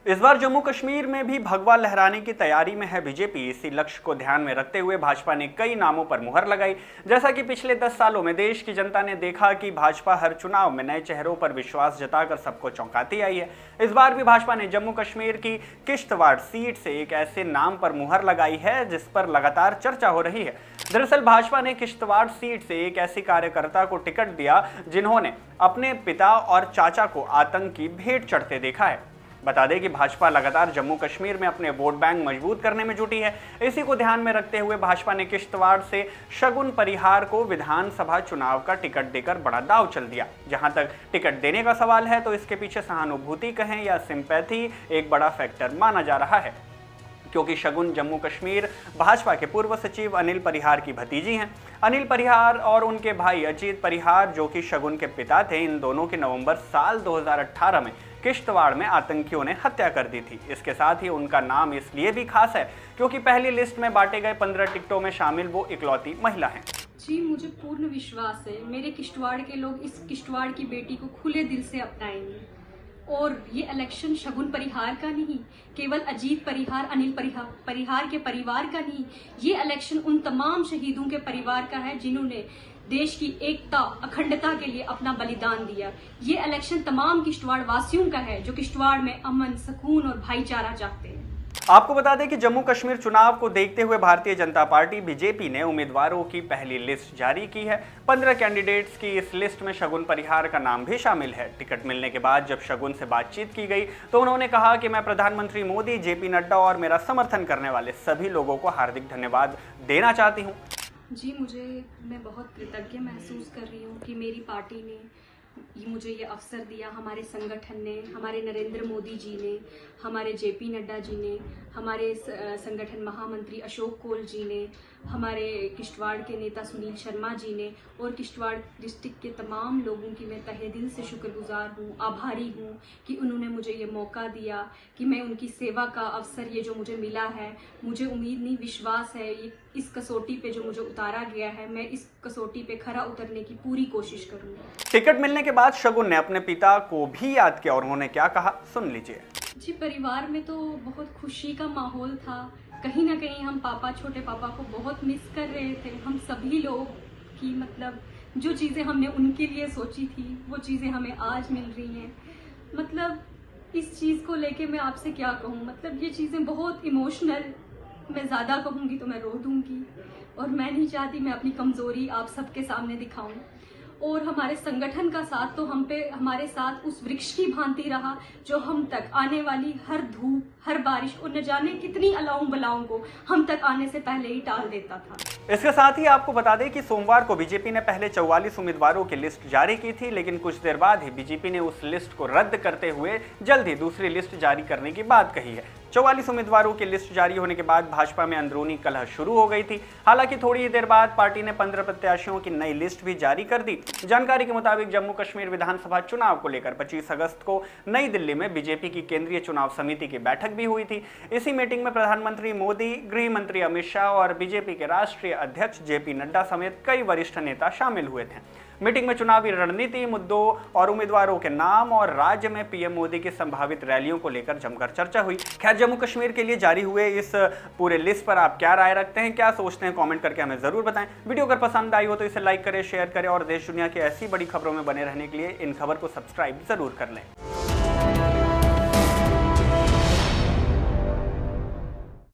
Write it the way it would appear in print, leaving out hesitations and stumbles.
इस बार जम्मू कश्मीर में भी भगवा लहराने की तैयारी में है बीजेपी। इसी लक्ष्य को ध्यान में रखते हुए भाजपा ने कई नामों पर मुहर लगाई। जैसा कि पिछले 10 सालों में देश की जनता ने देखा कि भाजपा हर चुनाव में नए चेहरों पर विश्वास जताकर सबको चौंकाती आई है। इस बार भी भाजपा ने जम्मू कश्मीर की किश्तवाड़ सीट से एक ऐसे नाम पर मुहर लगाई है जिस पर लगातार चर्चा हो रही है। दरअसल भाजपा ने किश्तवाड़ सीट से एक ऐसी कार्यकर्ता को टिकट दिया जिन्होंने अपने पिता और चाचा को आतंक की भेंट चढ़ते देखा है। बता दें कि भाजपा लगातार जम्मू कश्मीर में अपने वोट बैंक मजबूत करने में जुटी है। इसी को ध्यान में रखते हुए भाजपा ने किश्तवाड़ से शगुन परिहार को विधानसभा चुनाव का टिकट देकर बड़ा दांव चल दिया। जहां तक टिकट देने का सवाल है तो इसके पीछे सहानुभूति कहें या सिंपैथी एक बड़ा फैक्टर माना जा रहा है, क्योंकि शगुन जम्मू कश्मीर भाजपा के पूर्व सचिव अनिल परिहार की भतीजी हैं। अनिल परिहार और उनके भाई अजीत परिहार, जो कि शगुन के पिता थे, इन दोनों की नवंबर साल 2018 में किश्तवाड़ में आतंकियों ने हत्या कर दी थी। इसके साथ ही उनका नाम इसलिए भी खास है क्योंकि पहली लिस्ट में बांटे गए 15 टिकटों में शामिल वो इकलौती महिला हैं। जी, मुझे पूर्ण विश्वास है मेरे किश्तवाड़ के लोग इस किश्तवाड़ की बेटी को खुले दिल से अपनाएंगे। और ये इलेक्शन शगुन परिहार का नहीं, केवल अजीत परिहार, अनिल परिहार के परिवार का नहीं, ये इलेक्शन उन तमाम शहीदों के परिवार का है जिन्होंने देश की एकता, अखंडता के लिए अपना बलिदान दिया। ये इलेक्शन तमाम किश्तवाड़ वासियों का है जो किश्तवाड़ में अमन, सुकून और भाईचारा चाहते हैं। आपको बता दें कि जम्मू कश्मीर चुनाव को देखते हुए भारतीय जनता पार्टी बीजेपी ने उम्मीदवारों की पहली लिस्ट जारी की है। 15 कैंडिडेट्स की इस लिस्ट में शगुन परिहार का नाम भी शामिल है। टिकट मिलने के बाद जब शगुन से बातचीत की गई तो उन्होंने कहा कि मैं प्रधानमंत्री मोदी, जेपी नड्डा और मेरा समर्थन करने वाले सभी लोगों को हार्दिक धन्यवाद देना चाहती हूँ। जी, मैं बहुत कृतज्ञ महसूस कर रही हूँ कि मेरी पार्टी ने मुझे ये अवसर दिया, हमारे संगठन ने, हमारे नरेंद्र मोदी जी ने, हमारे जेपी नड्डा जी ने, हमारे संगठन महामंत्री अशोक कोल जी ने, हमारे किश्तवाड़ के नेता सुनील शर्मा जी ने और किश्तवाड़ डिस्ट्रिक्ट के तमाम लोगों की मैं तहे दिल से शुक्रगुजार हूँ, आभारी हूँ कि उन्होंने मुझे ये मौका दिया कि मैं उनकी सेवा का अवसर ये जो मुझे मिला है, मुझे उम्मीद नहीं, विश्वास है ये इस कसौटी पे जो मुझे उतारा गया है, मैं इस कसौटी पे खरा उतरने की पूरी कोशिश करूँगी। टिकट मिलने के बाद शगुन ने अपने पिता को भी याद किया और उन्होंने क्या कहा, सुन लीजिए। जी, परिवार में तो बहुत खुशी का माहौल था। कहीं ना कहीं हम छोटे पापा को बहुत मिस कर रहे थे। हम सभी लोग की मतलब जो चीज़ें हमने उनके लिए सोची थी वो चीज़ें हमें आज मिल रही हैं। मतलब इस चीज़ को लेके मैं आपसे क्या कहूँ, मतलब ये चीज़ें बहुत इमोशनल, मैं ज़्यादा कहूँगी तो मैं रो दूँगी और मैं नहीं चाहती मैं अपनी कमज़ोरी आप सबके सामने दिखाऊँ। और हमारे संगठन का साथ तो हमारे साथ उस वृक्ष की भांति रहा जो हम तक आने वाली हर धूप, हर बारिश और न जाने कितनी अलाउं बलाओं को हम तक आने से पहले ही टाल देता था। इसके साथ ही आपको बता दें कि सोमवार को बीजेपी ने पहले 44 उम्मीदवारों की लिस्ट जारी की थी, लेकिन कुछ देर बाद ही बीजेपी ने उस लिस्ट को रद्द करते हुए जल्द ही दूसरी लिस्ट जारी करने की बात कही है। 44 उम्मीदवारों की लिस्ट जारी होने के बाद भाजपा में अंदरूनी कलह शुरू हो गई थी। हालांकि थोड़ी ही देर बाद पार्टी ने 15 प्रत्याशियों की नई लिस्ट भी जारी कर दी। जानकारी के मुताबिक जम्मू कश्मीर विधानसभा चुनाव को लेकर 25 अगस्त को नई दिल्ली में बीजेपी की केंद्रीय चुनाव समिति की बैठक भी हुई थी। इसी मीटिंग में प्रधानमंत्री मोदी, गृह मंत्री अमित शाह और बीजेपी के राष्ट्रीय अध्यक्ष जेपी नड्डा समेत कई वरिष्ठ नेता शामिल हुए थे। मीटिंग में चुनावी रणनीति, मुद्दों और उम्मीदवारों के नाम और राज्य में पीएम मोदी की संभावित रैलियों को लेकर जमकर चर्चा हुई। खैर, जम्मू कश्मीर के लिए जारी हुए इस पूरे लिस्ट पर आप क्या राय रखते हैं, क्या सोचते हैं, कमेंट करके हमें जरूर बताएं। वीडियो अगर पसंद आई हो तो इसे लाइक करें, शेयर करें और देश दुनिया की ऐसी बड़ी खबरों में बने रहने के लिए इन खबर को सब्सक्राइब जरूर कर लें।